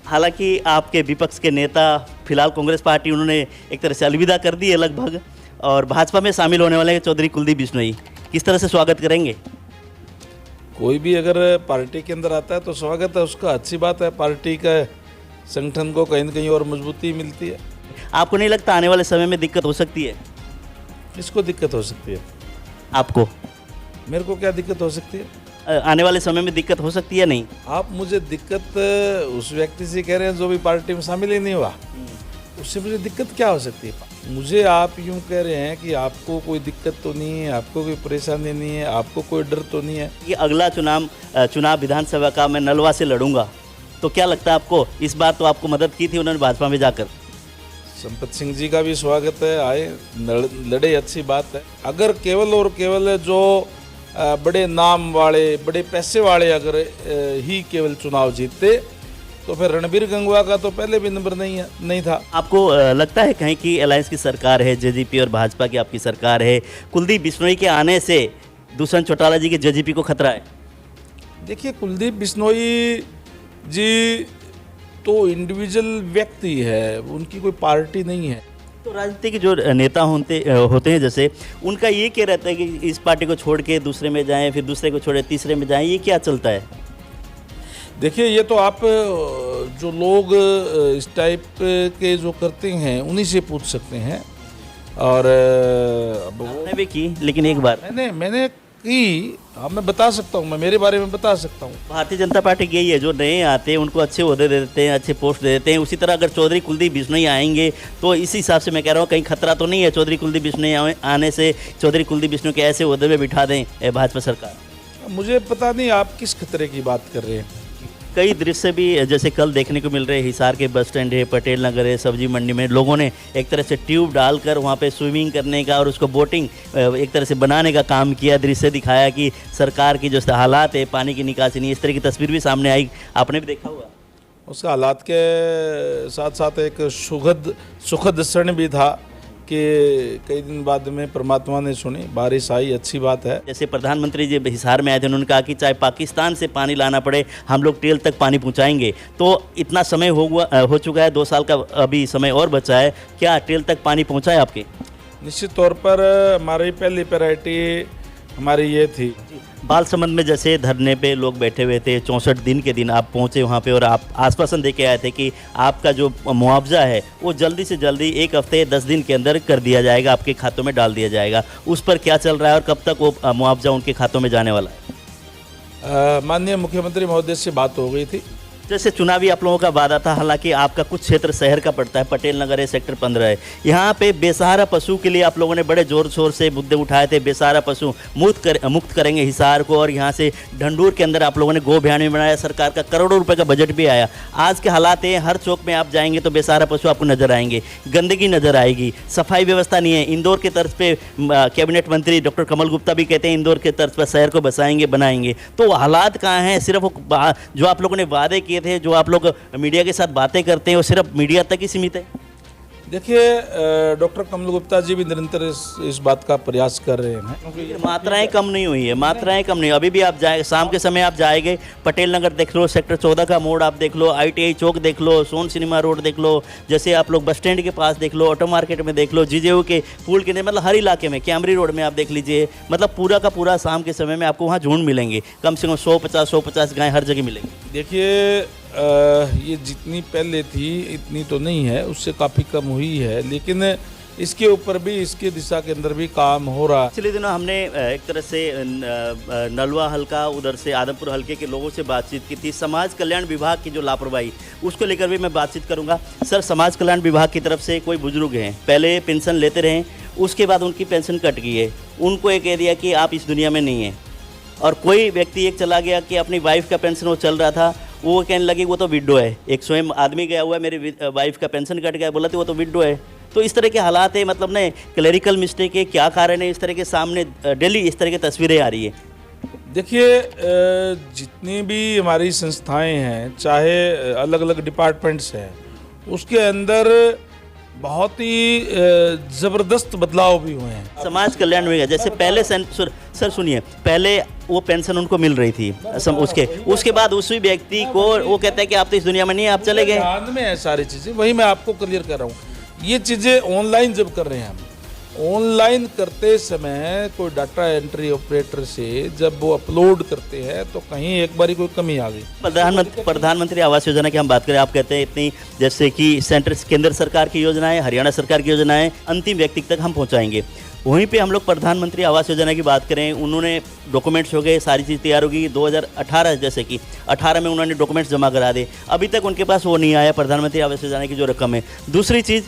हालांकि आपके विपक्ष के नेता फिलहाल कांग्रेस पार्टी उन्होंने एक तरह से अलविदा कर दी है लगभग, और भाजपा में शामिल होने वाले हैं चौधरी कुलदीप बिश्नोई, किस तरह से स्वागत करेंगे? कोई भी अगर पार्टी के अंदर आता है तो स्वागत है उसका, अच्छी बात है। पार्टी का संगठन को कहीं न कहीं और मजबूती मिलती है। आपको नहीं लगता आने वाले समय में दिक्कत हो सकती है? किसको दिक्कत हो सकती है? आपको? मेरे को क्या दिक्कत हो सकती है? आने वाले समय में दिक्कत हो सकती है नहीं? आप मुझे दिक्कत उस व्यक्ति से कह रहे हैं जो भी पार्टी में शामिल ही नहीं हुआ, उससे मुझे दिक्कत क्या हो सकती है? मुझे आप यूँ कह रहे हैं कि आपको कोई दिक्कत तो नहीं है, आपको कोई परेशानी नहीं है, आपको कोई डर तो नहीं है? ये अगला चुनाव विधानसभा का मैं नलवा से लड़ूंगा, तो क्या लगता है आपको? इस बार तो आपको मदद की थी उन्होंने भाजपा में जाकर। संपत सिंह जी का भी स्वागत है, आए लड़े, अच्छी बात है। अगर केवल और केवल जो बड़े नाम वाले, बड़े पैसे वाले अगर ही केवल चुनाव जीतते तो फिर रणबीर गंगवा का तो पहले भी नंबर नहीं था। आपको लगता है कहीं कि अलायंस की सरकार है, जेजेपी और भाजपा की आपकी सरकार है, कुलदीप बिश्नोई के आने से दुष्यंत चौटाला जी के जेजेपी को खतरा है? देखिए, कुलदीप बिश्नोई जी तो इंडिविजुअल व्यक्ति है, उनकी कोई पार्टी नहीं है। तो राजनीति के जो नेता होते हैं जैसे, उनका ये क्या रहता है कि इस पार्टी को छोड़ के दूसरे में जाएं, फिर दूसरे को छोड़े तीसरे में जाएं, ये क्या चलता है? देखिए, ये तो आप जो लोग इस टाइप के जो करते हैं उन्हीं से पूछ सकते हैं। और अब आपने भी की, लेकिन एक बार मैंने की, हाँ मैं बता सकता हूँ, मैं मेरे बारे में बता सकता हूँ। भारतीय जनता पार्टी की यही है, जो नए आते हैं उनको अच्छे ओहदे दे देते हैं, अच्छे पोस्ट दे देते हैं। उसी तरह अगर चौधरी कुलदीप बिश्नोई आएंगे तो इस हिसाब से मैं कह रहा हूँ कहीं खतरा तो नहीं है चौधरी कुलदीप बिश्नोई आने से? चौधरी कुलदीप बिश्नोई के ऐसे ओहदे में बिठा दें भाजपा सरकार? मुझे पता नहीं आप किस खतरे की बात कर रहे हैं। कई दृश्य भी जैसे कल देखने को मिल रहे हैं, हिसार के बस स्टैंड है, पटेल नगर है, सब्जी मंडी में लोगों ने एक तरह से ट्यूब डालकर वहाँ पे स्विमिंग करने का और उसको बोटिंग एक तरह से बनाने का काम किया, दृश्य दिखाया कि सरकार की जो हालात है, पानी की निकासी नहीं, इस तरह की तस्वीर भी सामने आई, आपने भी देखा हुआ। उसका हालात के साथ साथ एक सुखद क्षण भी था कि कई दिन बाद में परमात्मा ने सुनी, बारिश आई, अच्छी बात है। जैसे प्रधानमंत्री जी हिसार में आए थे, उन्होंने कहा कि चाहे पाकिस्तान से पानी लाना पड़े हम लोग टेल तक पानी पहुंचाएंगे। तो इतना समय हो चुका है, 2 साल का अभी समय और बचा है, क्या टेल तक पानी पहुंचा है आपके? निश्चित तौर पर हमारी पहली प्रायोरिटी हमारी ये थी। बालसमंद में जैसे धरने पे लोग बैठे हुए थे, 64 दिन के दिन आप पहुंचे वहां पे और आप आश्वासन दे के आए थे कि आपका जो मुआवजा है वो जल्दी से जल्दी 1 हफ्ते 10 दिन के अंदर कर दिया जाएगा, आपके खातों में डाल दिया जाएगा। उस पर क्या चल रहा है और कब तक वो मुआवजा उनके खातों में जाने वाला है? माननीय मुख्यमंत्री महोदय से बात हो गई थी। जैसे चुनावी आप लोगों का वादा था, हालांकि आपका कुछ क्षेत्र शहर का पड़ता है, पटेल नगर है, सेक्टर 15 है, यहाँ पे बेसहारा पशु के लिए आप लोगों ने बड़े जोर शोर से मुद्दे उठाए थे। बेसहारा पशु मुक्त करेंगे हिसार को, और यहाँ से ढंडूर के अंदर आप लोगों ने गो अभियान भी बनाया, सरकार का करोड़ों रुपए का बजट भी आया। आज के हालात है, हर चौक में आप जाएंगे तो बेसहारा पशु आपको नजर आएंगे, गंदगी नजर आएगी, सफाई व्यवस्था नहीं है। इंदौर के तर्ज पे कैबिनेट मंत्री डॉक्टर कमल गुप्ता भी कहते हैं इंदौर के तर्ज पर शहर को बसाएंगे, बनाएंगे। तो हालात कहाँ हैं? सिर्फ जो आप लोगों ने वादे किए थे, जो आप लोग मीडिया के साथ बातें करते हैं, वो सिर्फ मीडिया तक ही सीमित है? देखिए, डॉक्टर कमल गुप्ता जी भी निरंतर इस बात का प्रयास कर रहे हैं। मात्राएं कम नहीं हुई है, मात्राएं कम नहीं। अभी भी आप जाए, शाम के समय आप जाएंगे, पटेल नगर देख लो, सेक्टर 14 का मोड़ आप देख लो, ITI चौक देख लो, सोन सिनेमा रोड देख लो, जैसे आप लोग बस स्टैंड के पास देख लो, ऑटो मार्केट में देख लो, जीजेयू के पुल के, मतलब हर इलाके में, कैमरी रोड में आप देख लीजिए, मतलब पूरा का पूरा शाम के समय में आपको वहाँ झुंड मिलेंगे, कम से कम 150 गाय हर जगह मिलेंगी। देखिए, ये जितनी पहले थी इतनी तो नहीं है, उससे काफ़ी कम हुई है, लेकिन इसके ऊपर भी, इसके दिशा के अंदर भी काम हो रहा है। पिछले दिनों हमने एक तरह से नलवा हल्का, उधर से आदमपुर हल्के के लोगों से बातचीत की थी। समाज कल्याण विभाग की जो लापरवाही, उसको लेकर भी मैं बातचीत करूंगा। सर, समाज कल्याण विभाग की तरफ से कोई बुजुर्ग हैं, पहले पेंशन लेते रहे, उसके बाद उनकी पेंशन कट गई है, उनको ये कह दिया कि आप इस दुनिया में नहीं हैं। और कोई व्यक्ति एक चला गया कि अपनी वाइफ का पेंशन वो चल रहा था, वो कहने लगे वो तो विडो है। एक स्वयं आदमी गया हुआ है, मेरी वाइफ का पेंशन कट गया, बोला था वो तो विडो है। तो इस तरह के हालात है, मतलब ना क्लरिकल मिस्टेक है, क्या कारण है, इस तरह के सामने डेली इस तरह की तस्वीरें आ रही है। देखिए, जितनी भी हमारी संस्थाएं हैं, चाहे अलग अलग डिपार्टमेंट्स हैं, उसके अंदर बहुत ही ज़बरदस्त बदलाव भी हुए हैं। समाज कल्याण में जैसे पहले सर सुनिए, पहले वो पेंशन उनको मिल रही थी उसके बाद उसी व्यक्ति को वो कहता है कि आप तो इस दुनिया में नहीं हैं, आप चले गए। ध्यान में है सारी चीज़ें, वही मैं आपको क्लियर कर रहा हूँ। ये चीज़ें ऑनलाइन जब कर रहे हैं हम, ऑनलाइन करते समय कोई डाटा एंट्री ऑपरेटर से जब वो अपलोड करते हैं तो कहीं एक बारी कोई कमी आ गई। प्रधानमंत्री आवास योजना की हम बात करें, आप कहते हैं इतनी जैसे कि केंद्र सरकार की योजनाएं, हरियाणा सरकार की योजनाएं अंतिम व्यक्ति तक हम पहुंचाएंगे। वहीं पे हम लोग प्रधानमंत्री आवास योजना की बात करें, उन्होंने डॉक्यूमेंट्स हो गए, सारी चीज़ तैयार होगी 2018, जैसे कि 18 में उन्होंने डॉक्यूमेंट्स जमा करा दिए, अभी तक उनके पास वो नहीं आया प्रधानमंत्री आवास योजना की जो रकम है। दूसरी चीज़,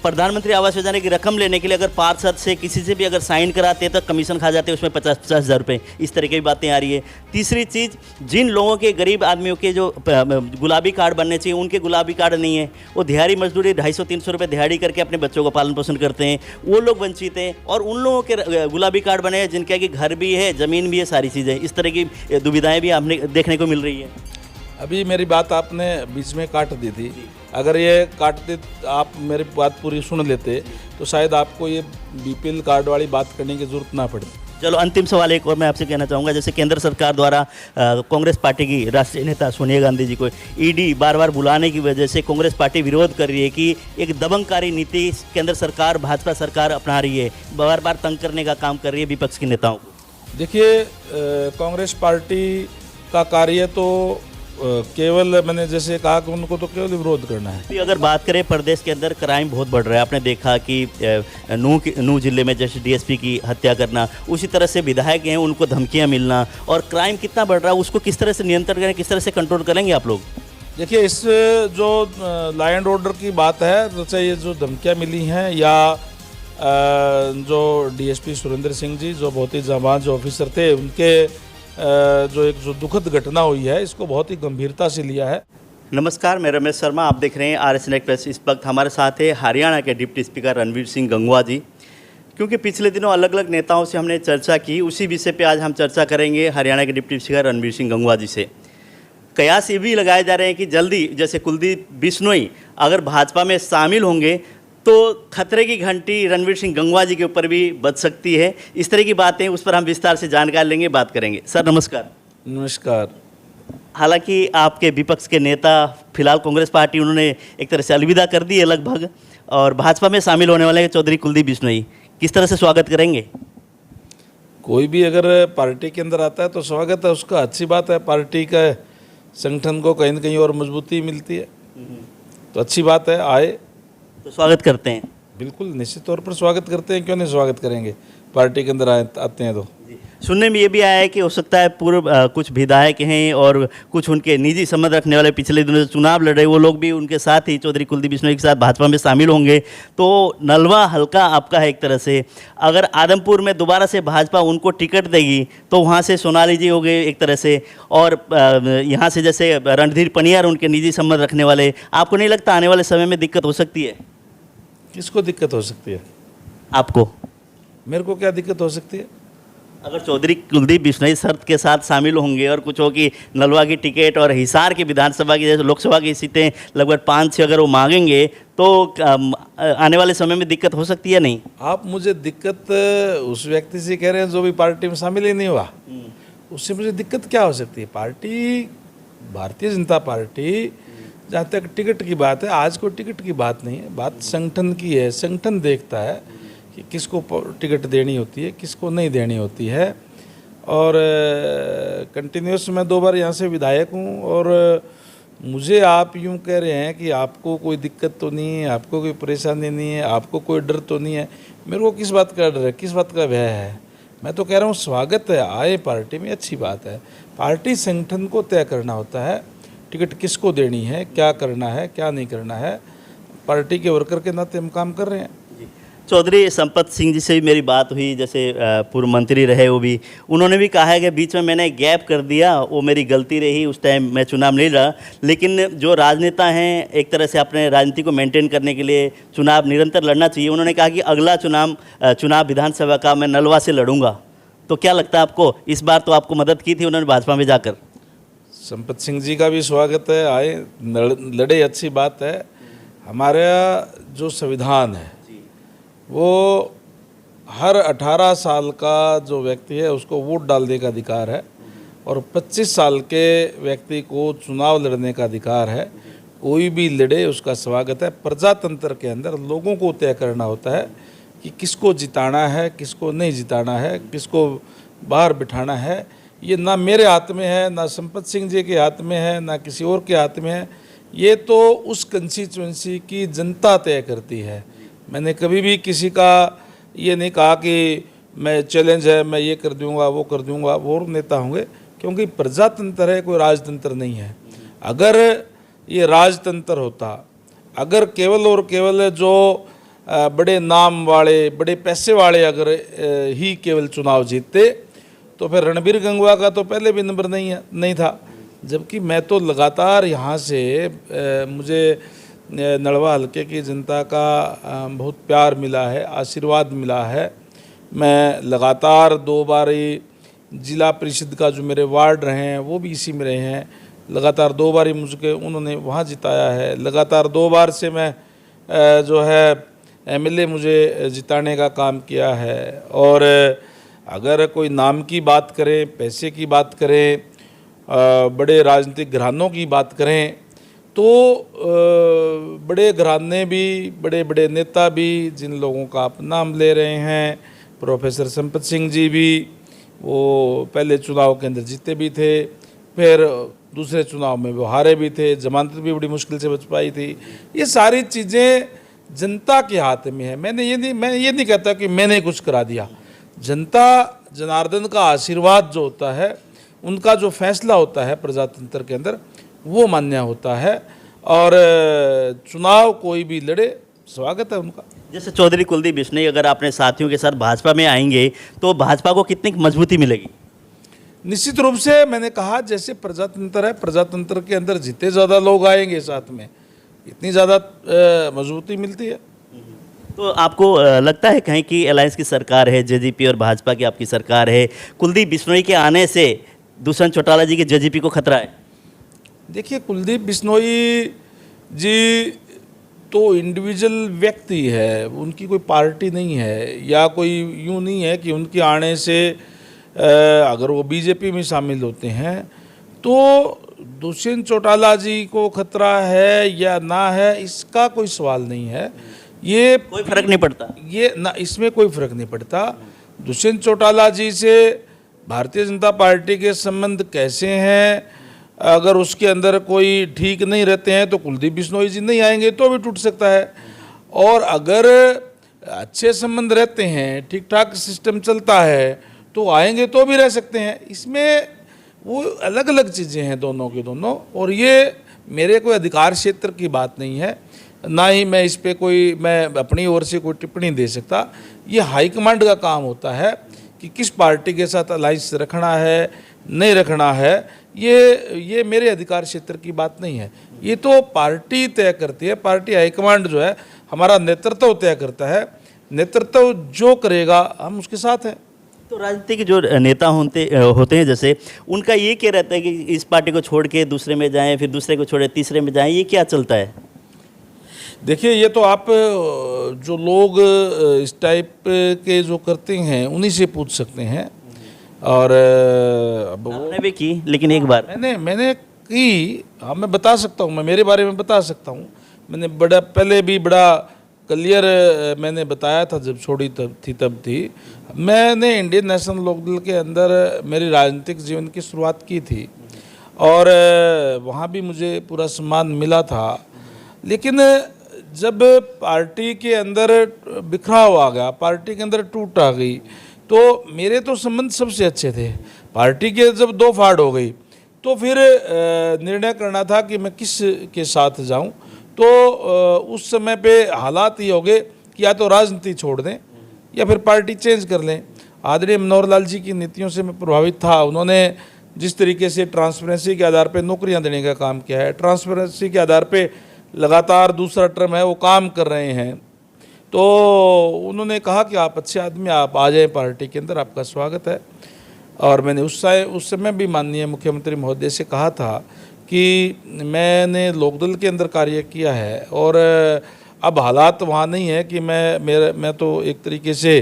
प्रधानमंत्री आवास योजना की रकम लेने के लिए अगर पार्षद से किसी से भी अगर साइन कराते हैं तो कमीशन खा जाते हैं, उसमें 50-50 हज़ार रुपये, इस तरह की बातें आ रही है। तीसरी चीज़, जिन लोगों के गरीब आदमियों के जो गुलाबी कार्ड बनने चाहिए उनके गुलाबी कार्ड नहीं है, वो दिहाड़ी मजदूरी 250-300 रुपये दिहाड़ी करके अपने बच्चों का पालन पोषण करते हैं, वो लोग वंचित हैं। और उन लोगों के गुलाबी कार्ड बने हैं जिनके कि घर भी है, ज़मीन भी है, सारी चीज़ें, इस तरह की दुविधाएँ भी आपने देखने को मिल रही है। अभी मेरी बात आपने बीच में काट दी थी, अगर ये काटते आप मेरी बात पूरी सुन लेते तो शायद आपको ये बीपीएल कार्ड वाली बात करने की जरूरत ना पड़ती। चलो अंतिम सवाल एक और मैं आपसे कहना चाहूँगा, जैसे केंद्र सरकार द्वारा कांग्रेस पार्टी की राष्ट्रीय नेता सोनिया गांधी जी को ईडी बार बार बुलाने की वजह से कांग्रेस पार्टी विरोध कर रही है कि एक दबंगकारी नीति केंद्र सरकार, भाजपा सरकार अपना रही है, बार बार तंग करने का काम कर रही है विपक्ष के नेताओं को। देखिए, कांग्रेस पार्टी का कार्य तो केवल मैंने जैसे कहा कि उनको तो केवल विरोध करना है। अगर बात करें प्रदेश के अंदर क्राइम बहुत बढ़ रहा है, आपने देखा कि नूह जिले में जैसे डीएसपी की हत्या करना, उसी तरह से विधायक हैं उनको धमकियां मिलना, और क्राइम कितना बढ़ रहा है उसको किस तरह से नियंत्रण करें, किस तरह से कंट्रोल करेंगे आप लोग? देखिए, इस जो लॉ एंड ऑर्डर की बात है, जैसे ये जो धमकियाँ मिली हैं या जो डीएसपी सुरेंद्र सिंह जी जो बहुत ही जाबाज ऑफिसर थे, उनके जो एक जो दुखद घटना हुई है, इसको बहुत ही गंभीरता से लिया है। नमस्कार, मैं रमेश शर्मा, आप देख रहे हैं RSN एक्सप्रेस। इस वक्त हमारे साथ है हरियाणा के डिप्टी स्पीकर रणवीर सिंह गंगवा जी। क्योंकि पिछले दिनों अलग अलग नेताओं से हमने चर्चा की, उसी विषय पे आज हम चर्चा करेंगे हरियाणा के डिप्टी स्पीकर रणवीर सिंह गंगवा जी से। कयास ये भी लगाए जा रहे हैं कि जल्दी जैसे कुलदीप बिश्नोई अगर भाजपा में शामिल होंगे तो खतरे की घंटी रणवीर सिंह गंगवा जी के ऊपर भी बज सकती है। इस तरह की बातें, उस पर हम विस्तार से जानकारी लेंगे, बात करेंगे। सर नमस्कार। नमस्कार। हालांकि आपके विपक्ष के नेता फिलहाल कांग्रेस पार्टी उन्होंने एक तरह से अलविदा कर दी है लगभग, और भाजपा में शामिल होने वाले चौधरी कुलदीप बिश्नोई, किस तरह से स्वागत करेंगे? कोई भी अगर पार्टी के अंदर आता है तो स्वागत है उसका, अच्छी बात है। पार्टी का संगठन को कहीं न कहीं और मजबूती मिलती है तो अच्छी बात है, आए तो स्वागत करते हैं। बिल्कुल, निश्चित तौर पर स्वागत करते हैं, क्यों नहीं स्वागत करेंगे, पार्टी के अंदर आते हैं तो। सुनने में ये भी आया है कि हो सकता है पूर्व कुछ विधायक हैं और कुछ उनके निजी संबंध रखने वाले पिछले दिनों चुनाव लड़ रहे, वो लोग भी उनके साथ ही चौधरी कुलदीप बिश्नोई के साथ भाजपा में शामिल होंगे। तो नलवा हल्का आपका है एक तरह से, अगर आदमपुर में दोबारा से भाजपा उनको टिकट देगी तो वहाँ से सोनाली जी हो गए एक तरह से, और यहाँ से जैसे रणधीर पनियार उनके निजी संबंध रखने वाले, आपको नहीं लगता आने वाले समय में दिक्कत हो सकती है? किसको दिक्कत हो सकती है? आपको। मेरे को क्या दिक्कत हो सकती है? अगर चौधरी कुलदीप बिश्नोई शर्त के साथ शामिल होंगे और कुछ हो कि नलवा की टिकट और हिसार की विधानसभा की जैसे लोकसभा की सीटें लगभग 5-6 अगर वो मांगेंगे तो आने वाले समय में दिक्कत हो सकती है? नहीं, आप मुझे दिक्कत उस व्यक्ति से कह रहे हैं जो भी पार्टी में शामिल ही नहीं हुआ, उससे मुझे दिक्कत क्या हो सकती है? पार्टी, भारतीय जनता पार्टी, जहाँ तक टिकट की बात है, आज को टिकट की बात नहीं है, बात संगठन की है। संगठन देखता है कि किसको टिकट देनी होती है, किसको नहीं देनी होती है। और कंटिन्यूस मैं 2 बार यहाँ से विधायक हूँ, और मुझे आप यूँ कह रहे हैं कि आपको कोई दिक्कत तो नहीं है, आपको कोई परेशानी नहीं है, आपको कोई डर तो नहीं है। मेरे को किस बात का डर है, किस बात का भय है? मैं तो कह रहा हूँ स्वागत है, आए पार्टी में, अच्छी बात है। पार्टी संगठन को तय करना होता है टिकट किसको देनी है, क्या करना है, क्या नहीं करना है। पार्टी के वर्कर के नाते हम काम कर रहे हैं। चौधरी संपत सिंह जी से भी मेरी बात हुई, जैसे पूर्व मंत्री रहे वो भी, उन्होंने भी कहा है कि बीच में मैंने गैप कर दिया, वो मेरी गलती रही, उस टाइम मैं चुनाव नहीं लड़ा, लेकिन जो राजनेता हैं एक तरह से अपने राजनीति को मेंटेन करने के लिए चुनाव निरंतर लड़ना चाहिए। उन्होंने कहा कि अगला चुनाव विधानसभा का मैं नलवा से लड़ूंगा। तो क्या लगता है आपको, इस बार तो आपको मदद की थी उन्होंने भाजपा में जाकर? संपत सिंह जी का भी स्वागत है, आए लड़े, अच्छी बात है। हमारा जो संविधान है वो हर 18 साल का जो व्यक्ति है उसको वोट डालने का अधिकार है और 25 साल के व्यक्ति को चुनाव लड़ने का अधिकार है। कोई भी लड़े उसका स्वागत है। प्रजातंत्र के अंदर लोगों को तय करना होता है कि किसको जिताना है, किसको नहीं जिताना है, किसको बाहर बिठाना है। ये ना मेरे हाथ में है, ना संपत सिंह जी के हाथ में है, ना किसी और के हाथ में है। ये तो उस कंस्टिट्यूएंसी की जनता तय करती है। मैंने कभी भी किसी का ये नहीं कहा कि मैं चैलेंज है, मैं ये कर दूंगा, वो कर दूंगा, वो नेता होंगे, क्योंकि प्रजातंत्र है, कोई राजतंत्र नहीं है। अगर ये राजतंत्र होता, अगर केवल और केवल जो बड़े नाम वाले, बड़े पैसे वाले अगर ही केवल चुनाव जीतते तो फिर रणबीर गंगवा का तो पहले भी नंबर नहीं था। जबकि मैं तो लगातार यहाँ से मुझे नलवा हल्के की जनता का बहुत प्यार मिला है, आशीर्वाद मिला है। मैं लगातार 2 बार जिला परिषद का जो मेरे वार्ड रहे हैं वो भी इसी में रहे हैं। लगातार 2 बार मुझे उन्होंने वहाँ जिताया है। लगातार 2 बार से मैं जो है एमएलए मुझे जिताने का काम किया है। और अगर कोई नाम की बात करें, पैसे की बात करें, बड़े राजनीतिक घरानों की बात करें तो बड़े घराने भी, बड़े बड़े नेता भी जिन लोगों का आप नाम ले रहे हैं, प्रोफेसर संपत सिंह जी भी, वो पहले चुनाव के अंदर जीते भी थे, फिर दूसरे चुनाव में वो हारे भी थे, जमानत भी बड़ी मुश्किल से बच पाई थी। ये सारी चीज़ें जनता के हाथ में है। मैं ये नहीं कहता कि मैंने कुछ करा दिया। जनता जनार्दन का आशीर्वाद जो होता है, उनका जो फैसला होता है प्रजातंत्र के अंदर, वो मान्य होता है। और चुनाव कोई भी लड़े, स्वागत है उनका। जैसे चौधरी कुलदीप बिश्नोई अगर अपने साथियों के साथ भाजपा में आएंगे तो भाजपा को कितनी मजबूती मिलेगी? निश्चित रूप से मैंने कहा जैसे प्रजातंत्र है, प्रजातंत्र के अंदर जितने ज़्यादा लोग आएंगे साथ में, इतनी ज़्यादा मजबूती मिलती है। तो आपको लगता है कहीं कि अलायंस की सरकार है, जेजेपी और भाजपा की आपकी सरकार है, कुलदीप बिश्नोई के आने से दुष्यंत चौटाला जी के जेजेपी को खतरा है? देखिए, कुलदीप बिश्नोई जी तो इंडिविजुअल व्यक्ति है, उनकी कोई पार्टी नहीं है, या कोई यूँ नहीं है कि उनके आने से अगर वो बीजेपी में शामिल होते हैं तो दुष्यंत चौटाला जी को खतरा है या ना है, इसका कोई सवाल नहीं है। ये कोई फर्क नहीं पड़ता, ये ना, इसमें कोई फर्क नहीं पड़ता। दुष्यंत चौटाला जी से भारतीय जनता पार्टी के संबंध कैसे हैं, अगर उसके अंदर कोई ठीक नहीं रहते हैं तो कुलदीप बिश्नोई जी नहीं आएंगे तो भी टूट सकता है। और अगर अच्छे संबंध रहते हैं, ठीक ठाक सिस्टम चलता है तो आएंगे तो भी रह सकते हैं। इसमें वो अलग अलग चीज़ें हैं दोनों की दोनों। और ये मेरे कोई अधिकार क्षेत्र की बात नहीं है, ना ही मैं इस पर मैं अपनी ओर से कोई टिप्पणी दे सकता। ये हाईकमांड का काम होता है कि किस पार्टी के साथ अलायंस रखना है, नहीं रखना है। ये मेरे अधिकार क्षेत्र की बात नहीं है, ये तो पार्टी तय करती है। पार्टी हाईकमांड जो है, हमारा नेतृत्व तय करता है। नेतृत्व जो करेगा हम उसके साथ हैं। तो राजनीति के जो नेता होते हैं, जैसे उनका ये क्या रहता है कि इस पार्टी को छोड़ के दूसरे में जाएं, फिर दूसरे को छोड़े तीसरे में जाएं, ये क्या चलता है? देखिए, ये तो आप जो लोग इस टाइप के जो करते हैं उन्हीं से पूछ सकते हैं। और अब आपने भी की, लेकिन एक बार मैंने की, हाँ मैं बता सकता हूँ, मैं मेरे बारे में बता सकता हूँ। मैंने पहले भी बड़ा क्लियर मैंने बताया था, जब छोड़ी तब थी। मैंने इंडियन नेशनल लोकदल के अंदर मेरी राजनीतिक जीवन की शुरुआत की थी और वहाँ भी मुझे पूरा सम्मान मिला था। लेकिन जब पार्टी के अंदर बिखराव आ गया, पार्टी के अंदर टूट आ गई, तो मेरे तो संबंध सबसे अच्छे थे। पार्टी के जब 2 फाड़ हो गई तो फिर निर्णय करना था कि मैं किस के साथ जाऊं। तो उस समय पे हालात ये हो गए कि या तो राजनीति छोड़ दें या फिर पार्टी चेंज कर लें। आदरणीय मनोहर लाल जी की नीतियों से मैं प्रभावित था। उन्होंने जिस तरीके से ट्रांसपेरेंसी के आधार पे नौकरियां देने का काम किया है, ट्रांसपेरेंसी के आधार पे लगातार दूसरा टर्म है वो काम कर रहे हैं, तो उन्होंने कहा कि आप अच्छे आदमी, आप आ जाएं पार्टी के अंदर, आपका स्वागत है। और मैंने उस समय भी माननीय मुख्यमंत्री महोदय से कहा था कि मैंने लोकदल के अंदर कार्य किया है और अब हालात वहाँ नहीं है कि मैं तो एक तरीके से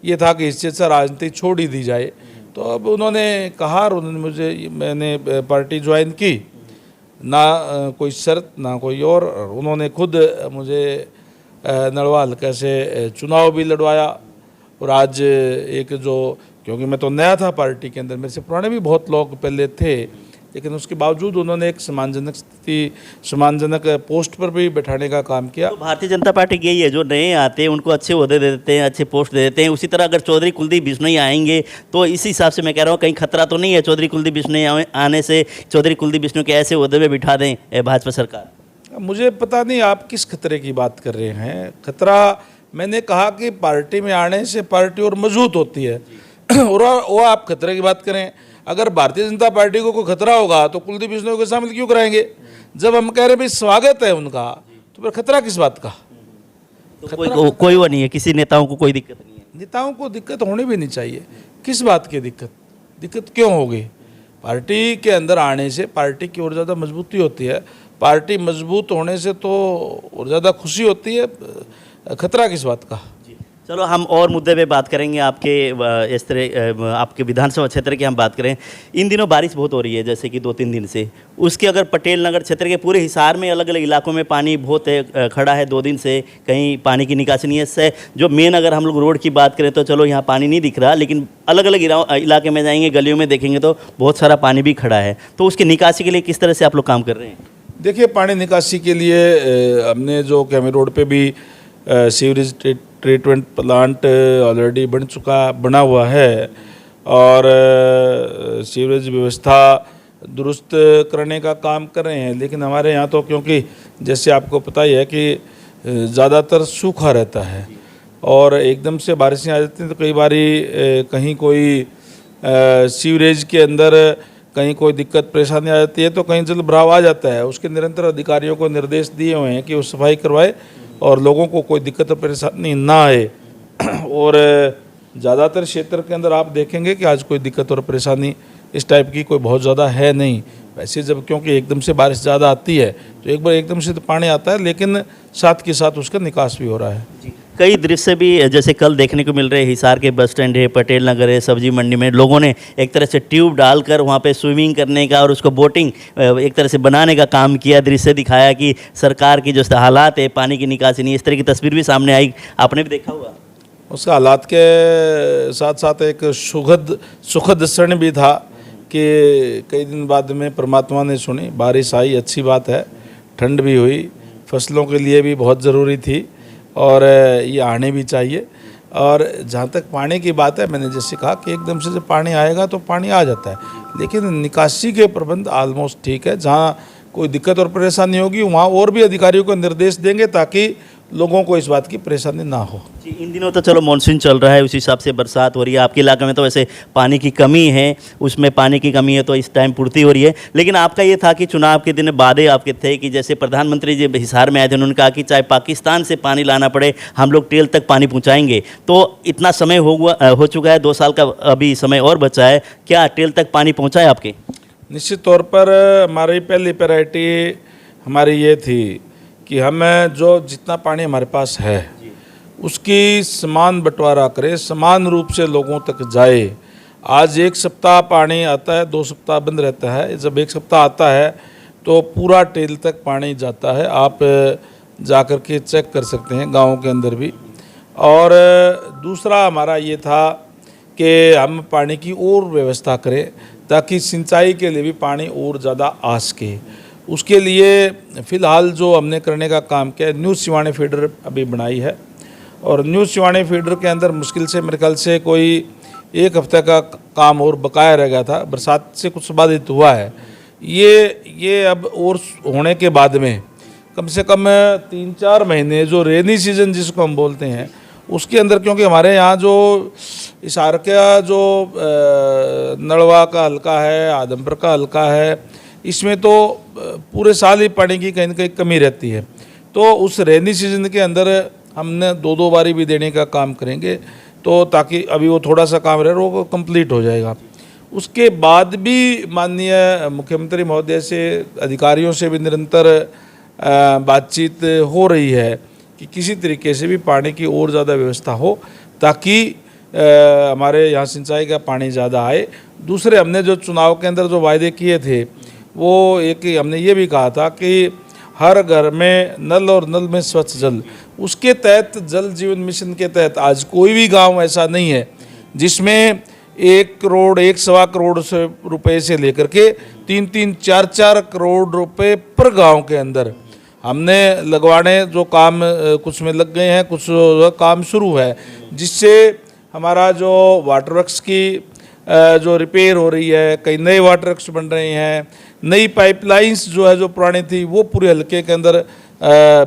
ये था कि इस चीज़ से राजनीति छोड़ ही दी जाए। तो अब उन्होंने कहा और मैंने पार्टी ज्वाइन की, ना कोई शर्त ना कोई और उन्होंने खुद मुझे नलवा हल्के से चुनाव भी लड़वाया। और आज एक जो, क्योंकि मैं तो नया था पार्टी के अंदर, मेरे से पुराने भी बहुत लोग पहले थे, लेकिन उसके बावजूद उन्होंने एक सम्मानजनक पोस्ट पर भी बैठाने का काम किया। तो भारतीय जनता पार्टी की यही है, जो नए आते हैं उनको अच्छे ओहदे दे देते हैं, अच्छे पोस्ट दे देते हैं। उसी तरह अगर चौधरी कुलदीप बिश्नोई आएंगे तो इस हिसाब से मैं कह रहा हूँ कहीं खतरा तो नहीं है चौधरी कुलदीप बिश्नोई आने से, चौधरी कुलदीप बिश्नोई के ऐसे ओहदे में बिठा दें भाजपा सरकार? मुझे पता नहीं आप किस खतरे की बात कर रहे हैं। खतरा, मैंने कहा कि पार्टी में आने से पार्टी और मजबूत होती है और वो आप खतरे की बात करें। अगर भारतीय जनता पार्टी को कोई खतरा होगा तो कुलदीप बिश्नोई को शामिल क्यों कराएंगे? जब हम कह रहे हैं भाई स्वागत है उनका, तो फिर खतरा किस बात का? तो कोई वो नहीं है, किसी नेताओं को कोई दिक्कत नहीं है? नेताओं को दिक्कत होनी भी नहीं चाहिए। किस बात की दिक्कत क्यों होगी? पार्टी के अंदर आने से पार्टी की और ज़्यादा मजबूती होती है। पार्टी मजबूत होने से तो और ज़्यादा खुशी होती है। खतरा किस बात का? चलो हम और मुद्दे पे बात करेंगे। आपके इस तरह आपके विधानसभा क्षेत्र की हम बात करें, इन दिनों बारिश बहुत हो रही है, जैसे कि 2-3 दिन से। उसके अगर पटेल नगर क्षेत्र के पूरे हिसार में अलग अलग इलाकों में पानी बहुत है, खड़ा है 2 दिन से, कहीं पानी की निकासी नहीं है। इससे जो मेन अगर हम लोग रोड की बात करें तो चलो यहाँ पानी नहीं दिख रहा, लेकिन अलग अलग इलाके में जाएंगे, गलियों में देखेंगे तो बहुत सारा पानी भी खड़ा है। तो उसकी निकासी के लिए किस तरह से आप लोग काम कर रहे हैं? देखिए, पानी निकासी के लिए हमने जो कैमी रोड पे भी सीवरेज ट्रीटमेंट प्लांट ऑलरेडी बना हुआ है और सीवरेज व्यवस्था दुरुस्त करने का काम कर रहे हैं। लेकिन हमारे यहाँ तो, क्योंकि जैसे आपको पता ही है कि ज़्यादातर सूखा रहता है और एकदम से बारिशें आ जाती हैं, तो कई बारी कहीं कोई सीवरेज के अंदर कहीं कोई दिक्कत परेशानी आ जाती है, तो कहीं जल भराव आ जाता है। उसके निरंतर अधिकारियों को निर्देश दिए हुए हैं कि वो सफाई करवाए और लोगों को कोई दिक्कत और परेशानी ना आए। और ज़्यादातर क्षेत्र के अंदर आप देखेंगे कि आज कोई दिक्कत और परेशानी इस टाइप की कोई बहुत ज़्यादा है नहीं। वैसे जब क्योंकि एकदम से बारिश ज़्यादा आती है तो एक बार एकदम से तो पानी आता है, लेकिन साथ के साथ उसका निकास भी हो रहा है। कई दृश्य भी जैसे कल देखने को मिल रहे हैं, हिसार के बस स्टैंड है, पटेल नगर है, सब्जी मंडी में लोगों ने एक तरह से ट्यूब डालकर वहाँ पे स्विमिंग करने का और उसको बोटिंग एक तरह से बनाने का काम किया। दृश्य दिखाया कि सरकार की जो हालात है, पानी की निकासी नहीं, इस तरह की तस्वीर भी सामने आई, आपने भी देखा हुआ। उसका हालात के साथ साथ एक सुखद क्षण भी था कि कई दिन बाद में परमात्मा ने सुनी, बारिश आई, अच्छी बात है, ठंड भी हुई, फसलों के लिए भी बहुत ज़रूरी थी और ये आने भी चाहिए। और जहाँ तक पानी की बात है, मैंने जैसे कहा कि एकदम से जब पानी आएगा तो पानी आ जाता है, लेकिन निकासी के प्रबंध ऑलमोस्ट ठीक है। जहाँ कोई दिक्कत और परेशानी होगी वहाँ और भी अधिकारियों को निर्देश देंगे ताकि लोगों को इस बात की परेशानी ना हो। जी, इन दिनों तो चलो मानसून चल रहा है, उस हिसाब से बरसात हो रही है। आपके इलाके में तो वैसे पानी की कमी है, उसमें पानी की कमी है तो इस टाइम पूर्ति हो रही है। लेकिन आपका ये था कि चुनाव के दिन वादे आपके थे कि जैसे प्रधानमंत्री जी हिसार में आए थे, उन्होंने कहा कि चाहे पाकिस्तान से पानी लाना पड़े हम लोग टेल तक पानी पहुँचाएंगे। तो इतना समय हो चुका है, 2 साल का अभी समय और बचा है, क्या टेल तक पानी पहुँचा है आपके? निश्चित तौर पर हमारी पहली प्रायोरिटी हमारी ये थी कि हम जो जितना पानी हमारे पास है उसकी समान बंटवारा करें, समान रूप से लोगों तक जाए। आज 1 सप्ताह पानी आता है, 2 सप्ताह बंद रहता है। जब 1 सप्ताह आता है तो पूरा टेल तक पानी जाता है, आप जाकर के चेक कर सकते हैं गाँव के अंदर भी। और दूसरा हमारा ये था कि हम पानी की और व्यवस्था करें ताकि सिंचाई के लिए भी पानी और ज़्यादा आ सके। उसके लिए फ़िलहाल जो हमने करने का काम किया, न्यू सिवानी फीडर अभी बनाई है और न्यू सिवानी फीडर के अंदर मुश्किल से मेरे ख्याल से कोई 1 हफ्ते का काम और बकाया रह गया था, बरसात से कुछ बाधित हुआ है। ये अब और होने के बाद में कम से कम 3-4 महीने जो रेनी सीजन जिसको हम बोलते हैं उसके अंदर, क्योंकि हमारे यहाँ जो हिसार का जो नलवा का हल्का है, आदमपुर का हल्का है, इसमें तो पूरे साल ही पानी की कहीं न कहीं कमी रहती है। तो उस रेनी सीजन के अंदर हमने 2-2 बारी भी देने का काम करेंगे, तो ताकि अभी वो थोड़ा सा काम रहे वो कंप्लीट हो जाएगा। उसके बाद भी माननीय मुख्यमंत्री महोदय से, अधिकारियों से भी निरंतर बातचीत हो रही है कि किसी तरीके से भी पानी की और ज़्यादा व्यवस्था हो ताकि हमारे यहाँ सिंचाई का पानी ज़्यादा आए। दूसरे हमने जो चुनाव के अंदर जो वायदे किए थे वो एक हमने ये भी कहा था कि हर घर में नल और नल में स्वच्छ जल, उसके तहत जल जीवन मिशन के तहत आज कोई भी गांव ऐसा नहीं है जिसमें 1 करोड़ 1.25 करोड़ से रुपए से लेकर के 3-3, 4-4 करोड़ रुपए पर गांव के अंदर हमने लगवाने जो काम कुछ में लग गए हैं, कुछ काम शुरू है, जिससे हमारा जो वाटर वर्क्स की जो रिपेयर हो रही है, कई नए वाटर वर्क्स बन रहे हैं, नई पाइपलाइंस जो है जो पुरानी थी वो पूरे हल्के के अंदर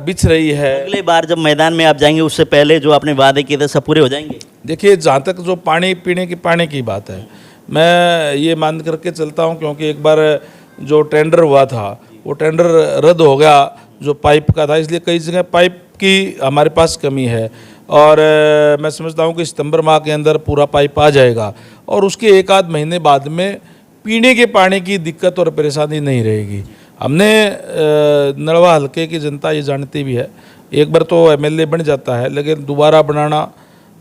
बिछ रही है। अगले बार जब मैदान में आप जाएंगे उससे पहले जो आपने वादे किए थे सब पूरे हो जाएंगे? देखिए, जहाँ तक जो पानी पीने की पानी की बात है, मैं ये मान करके चलता हूँ, क्योंकि एक बार जो टेंडर हुआ था वो टेंडर रद्द हो गया जो पाइप का था, इसलिए कई जगह पाइप की हमारे पास कमी है। और मैं समझता हूँ कि सितंबर माह के अंदर पूरा पाइप आ जाएगा और उसके 1-8 महीने बाद में पीने के पानी की दिक्कत और परेशानी नहीं रहेगी। हमने नलवा हल्के की जनता ये जानती भी है, एक बार तो एमएलए बन जाता है, लेकिन दोबारा बनाना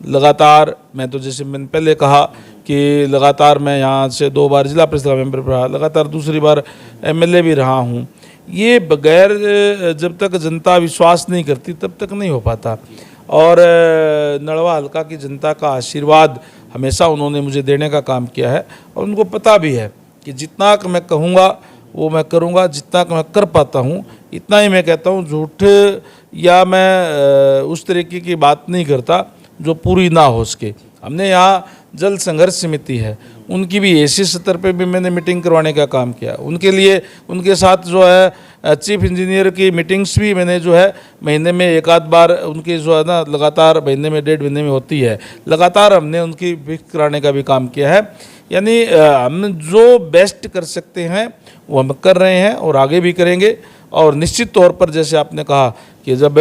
लगातार, मैं तो जैसे मैंने पहले कहा कि लगातार मैं यहाँ से 2 बार जिला परिषद का मेंबर रहा, लगातार दूसरी बार एमएलए भी रहा हूँ। ये बगैर जब तक जनता विश्वास नहीं करती तब तक नहीं हो पाता। और नलवा हल्का की जनता का आशीर्वाद हमेशा उन्होंने मुझे देने का काम किया है और उनको पता भी है कि जितना मैं कहूँगा वो मैं करूँगा, जितना मैं कर पाता हूँ इतना ही मैं कहता हूँ। झूठ या मैं उस तरीके की बात नहीं करता जो पूरी ना हो सके। हमने यहाँ जल संघर्ष समिति है, उनकी भी ऐसी स्तर पे भी मैंने मीटिंग करवाने का काम किया। उनके लिए उनके साथ जो है चीफ इंजीनियर की मीटिंग्स भी मैंने जो है महीने में 1-8 बार उनकी जो है ना लगातार महीने में 1.5 महीने में होती है, लगातार हमने उनकी फिक्स कराने का भी काम किया है। यानी हम जो बेस्ट कर सकते हैं वो हम कर रहे हैं और आगे भी करेंगे। और निश्चित तौर पर जैसे आपने कहा कि जब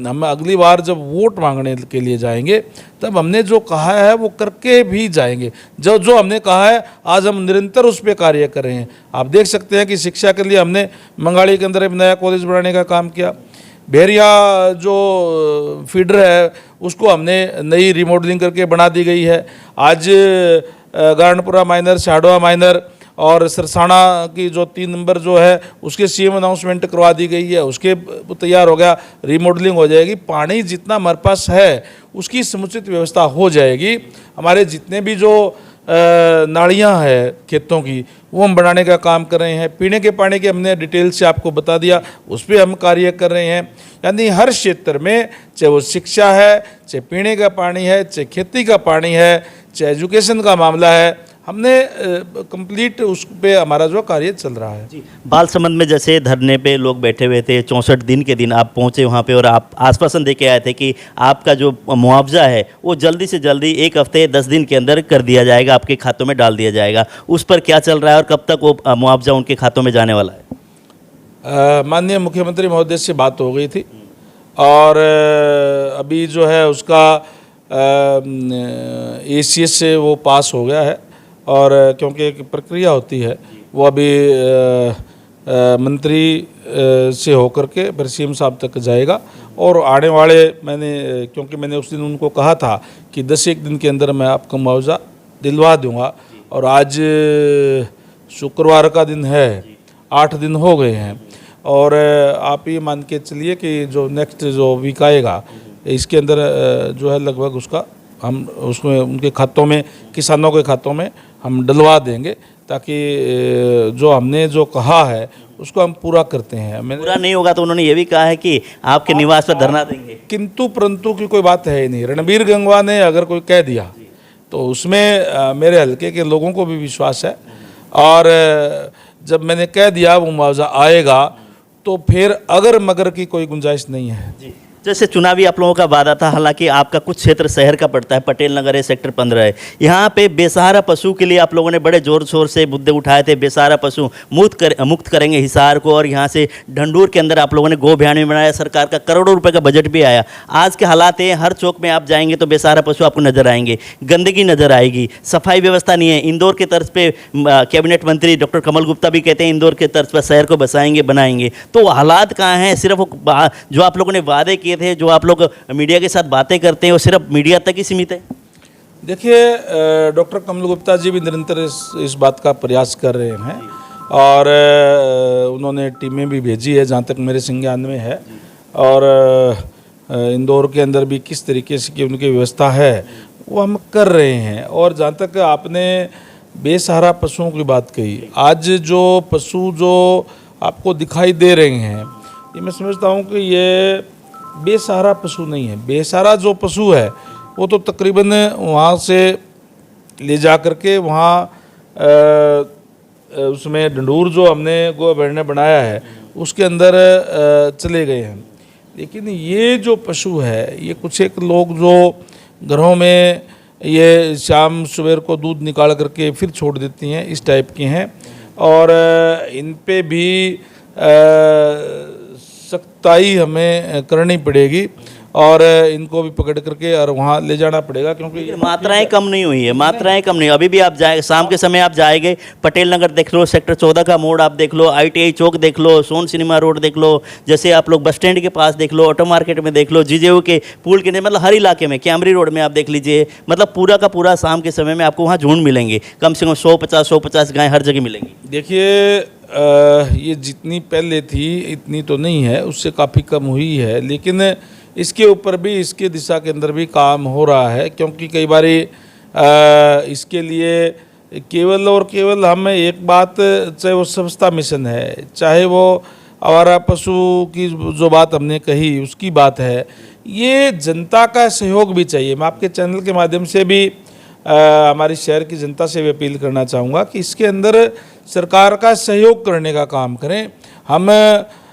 हम अगली बार जब वोट मांगने के लिए जाएंगे तब हमने जो कहा है वो करके भी जाएंगे। जो हमने कहा है आज हम निरंतर उस पर कार्य कर रहे हैं। आप देख सकते हैं कि शिक्षा के लिए हमने मंगाड़ी के अंदर एक नया कॉलेज बनाने का काम किया। भेरिया जो फीडर है उसको हमने नई रिमॉडलिंग करके बना दी गई है। आज गारनपुरा माइनर, शाडवा माइनर और सरसाना की जो 3 नंबर जो है उसके सीएम अनाउंसमेंट करवा दी गई है, उसके तैयार हो गया, रिमॉडलिंग हो जाएगी। पानी जितना हमारे पास है उसकी समुचित व्यवस्था हो जाएगी। हमारे जितने भी जो नालियां हैं खेतों की वो हम बनाने का काम कर रहे हैं। पीने के पानी के हमने डिटेल से आपको बता दिया, उस पर हम कार्य कर रहे हैं। यानी हर क्षेत्र में, चाहे वो शिक्षा है, चाहे पीने का पानी है, चाहे खेती का पानी है, चाहे एजुकेशन का मामला है, हमने कंप्लीट उस पे हमारा जो कार्य चल रहा है। जी, बालसमंद में जैसे धरने पे लोग बैठे हुए थे, 64 दिन के दिन आप पहुंचे वहां पे और आप आश्वासन दे के आए थे कि आपका जो मुआवजा है वो जल्दी से जल्दी 1 हफ्ते 10 दिन के अंदर कर दिया जाएगा, आपके खातों में डाल दिया जाएगा। उस पर क्या चल रहा है और कब तक वो मुआवजा उनके खातों में जाने वाला है? माननीय मुख्यमंत्री महोदय से बात हो गई थी और अभी जो है उसका ACS से वो पास हो गया है और क्योंकि एक प्रक्रिया होती है वो अभी मंत्री से होकर के फिर CM साहब तक जाएगा और आने वाले क्योंकि मैंने उस दिन उनको कहा था कि 10-1 दिन के अंदर मैं आपको मुआवजा दिलवा दूंगा और आज शुक्रवार का दिन है, 8 दिन हो गए हैं और आप ये मान के चलिए कि जो नेक्स्ट जो वीक आएगा इसके अंदर जो है लगभग उसका हम उसमें उनके खातों में, किसानों के खातों में हम डलवा देंगे ताकि जो हमने जो कहा है उसको हम पूरा करते हैं। पूरा नहीं होगा तो उन्होंने ये भी कहा है कि आपके निवास पर धरना देंगे। किंतु परंतु की कोई बात है ही नहीं। रणबीर गंगवा ने अगर कोई कह दिया तो उसमें मेरे हल्के के लोगों को भी विश्वास है और जब मैंने कह दिया वो मुआवजा आएगा तो फिर अगर मगर की कोई गुंजाइश नहीं है। जी, जैसे चुनावी आप लोगों का वादा था, हालांकि आपका कुछ क्षेत्र शहर का पड़ता है, पटेल नगर है, सेक्टर 15 है। यहाँ पे बेसहारा पशु के लिए आप लोगों ने बड़े जोर शोर से मुद्दे उठाए थे। बेसहारा पशु मुक्त करेंगे हिसार को और यहाँ से ढंडूर के अंदर आप लोगों ने गो अभियान भी बनाया, सरकार का करोड़ों रुपए का बजट भी आया। आज के हालात हैं, हर चौक में आप जाएंगे तो बेसहारा पशु आपको नजर आएंगे, गंदगी नजर आएगी, सफाई व्यवस्था नहीं है। इंदौर के तर्ज पे कैबिनेट मंत्री डॉक्टर कमल गुप्ता भी कहते हैं इंदौर के तर्ज पर शहर को बसाएंगे, बनाएंगे। तो हालात कहाँ हैं? सिर्फ जो आप लोगों ने वादे किए थे, जो आप लोग मीडिया के साथ बातें करते हैं, वो सिर्फ मीडिया तक ही सीमित है? देखिए डॉक्टर कमल गुप्ता जी भी निरंतर इस बात का प्रयास कर रहे हैं और उन्होंने टीमें भी भेजी है जहाँ तक मेरे संज्ञान में है। और इंदौर के अंदर भी किस तरीके से की उनकी व्यवस्था है वो हम कर रहे हैं। और जहाँ तक आपने बेसहारा पशुओं की बात कही, आज जो पशु जो आपको दिखाई दे रहे हैं ये मैं समझता हूँ कि ये बेसहारा पशु नहीं है। बेसहारा जो पशु है वो तो तकरीबन वहाँ से ले जा कर के वहाँ उसमें ढंढूर जो हमने गोबर ने बनाया है उसके अंदर चले गए हैं। लेकिन ये जो पशु है ये कुछ एक लोग जो घरों में ये शाम सवेर को दूध निकाल करके फिर छोड़ देती हैं, इस टाइप की हैं। और इन पे भी सख्ताई हमें करनी पड़ेगी और इनको भी पकड़ करके और वहाँ ले जाना पड़ेगा, क्योंकि मात्राएं कम नहीं हुई है, मात्राएं कम नहीं। अभी भी आप जाए शाम के समय आप जाएंगे, पटेल नगर देख लो, सेक्टर 14 का मोड़ आप देख लो, ITI चौक देख लो, सोन सिनेमा रोड देख लो, जैसे आप लोग बस स्टैंड के पास देख लो, ऑटो मार्केट में देख लो, जीजेयू के पुल के मतलब हर इलाके में, कैमरी रोड में आप देख लीजिए, मतलब पूरा का पूरा शाम के समय में आपको वहाँ झुंड मिलेंगे, कम से कम 150 गाय हर जगह मिलेंगी। देखिए ये जितनी पहले थी इतनी तो नहीं है, उससे काफ़ी कम हुई है, लेकिन इसके ऊपर भी इसके दिशा के अंदर भी काम हो रहा है। क्योंकि कई बारी इसके लिए केवल और केवल हम एक बात, चाहे वो स्वच्छता मिशन है, चाहे वो आवारा पशु की जो बात हमने कही उसकी बात है, ये जनता का सहयोग भी चाहिए। मैं आपके चैनल के माध्यम से भी हमारी शहर की जनता से भी अपील करना चाहूँगा कि इसके अंदर सरकार का सहयोग करने का काम करें। हम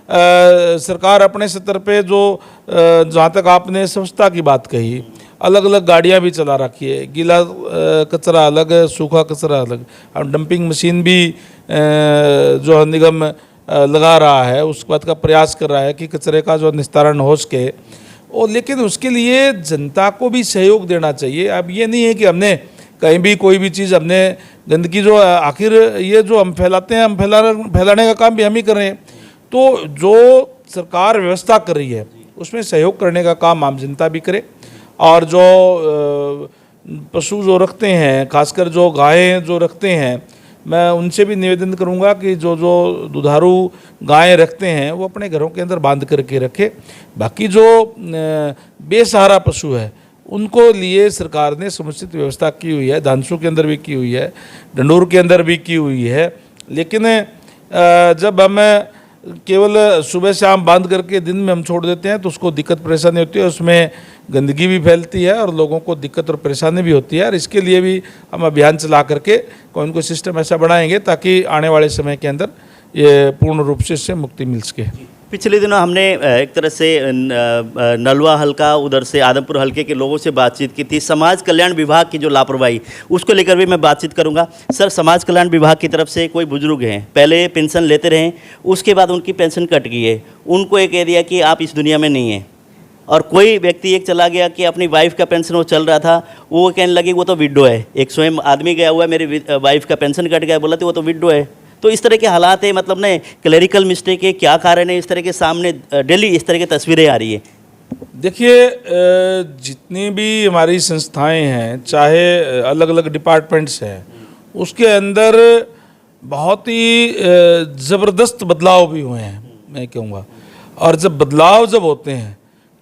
सरकार अपने स्तर पे जो जहाँ तक आपने स्वच्छता की बात कही, अलग अलग गाड़ियाँ भी चला रखी है, गीला कचरा अलग, सूखा कचरा अलग। अब डंपिंग मशीन भी जो निगम लगा रहा है, उस बात का प्रयास कर रहा है कि कचरे का जो निस्तारण हो सके। और लेकिन उसके लिए जनता को भी सहयोग देना चाहिए। अब ये नहीं है कि हमने कहीं भी कोई भी चीज़ हमने गंदगी जो आखिर ये जो हम फैलाते हैं, हम फैलाने का काम भी हम ही कर रहे हैं। तो जो सरकार व्यवस्था कर रही है उसमें सहयोग करने का काम आम जनता भी करे। और जो पशु जो रखते हैं, खासकर जो गायें जो रखते हैं, मैं उनसे भी निवेदन करूंगा कि जो दुधारू गायें रखते हैं वो अपने घरों के अंदर बांध करके रखे। बाकी जो बेसहारा पशु है उनको लिए सरकार ने समुचित व्यवस्था की हुई है, धानसू के अंदर भी की हुई है, ढंढूर के अंदर भी की हुई है। लेकिन जब हम केवल सुबह शाम बांध करके दिन में हम छोड़ देते हैं तो उसको दिक्कत परेशानी होती है, उसमें गंदगी भी फैलती है और लोगों को दिक्कत और परेशानी भी होती है। और इसके लिए भी हम अभियान चला करके कोई न कोई सिस्टम ऐसा बनाएंगे ताकि आने वाले समय के अंदर ये पूर्ण रूप से इससे मुक्ति मिल सके। पिछले दिनों हमने एक तरह से नलवा हल्का, उधर से आदमपुर हल्के के लोगों से बातचीत की थी। समाज कल्याण विभाग की जो लापरवाही, उसको लेकर भी मैं बातचीत करूंगा। सर, समाज कल्याण विभाग की तरफ से कोई बुजुर्ग हैं, पहले पेंशन लेते रहे, उसके बाद उनकी पेंशन कट गई है, उनको ये कह दिया कि आप इस दुनिया में नहीं हैं। और कोई व्यक्ति एक चला गया कि अपनी वाइफ का पेंशन वो चल रहा था, वो कहने लगी वो तो विडो है। एक स्वयं आदमी गया हुआ है, मेरी वाइफ का पेंशन कट गया, बोला तो वो तो विडो है। तो इस तरह के हालात है, मतलब ना क्लरिकल मिस्टेक है, क्या कारण है, इस तरह के सामने डेली इस तरह की तस्वीरें आ रही है। देखिए जितनी भी हमारी संस्थाएं हैं, चाहे अलग अलग डिपार्टमेंट्स हैं, उसके अंदर बहुत ही ज़बरदस्त बदलाव भी हुए हैं, मैं कहूँगा। और जब बदलाव जब होते हैं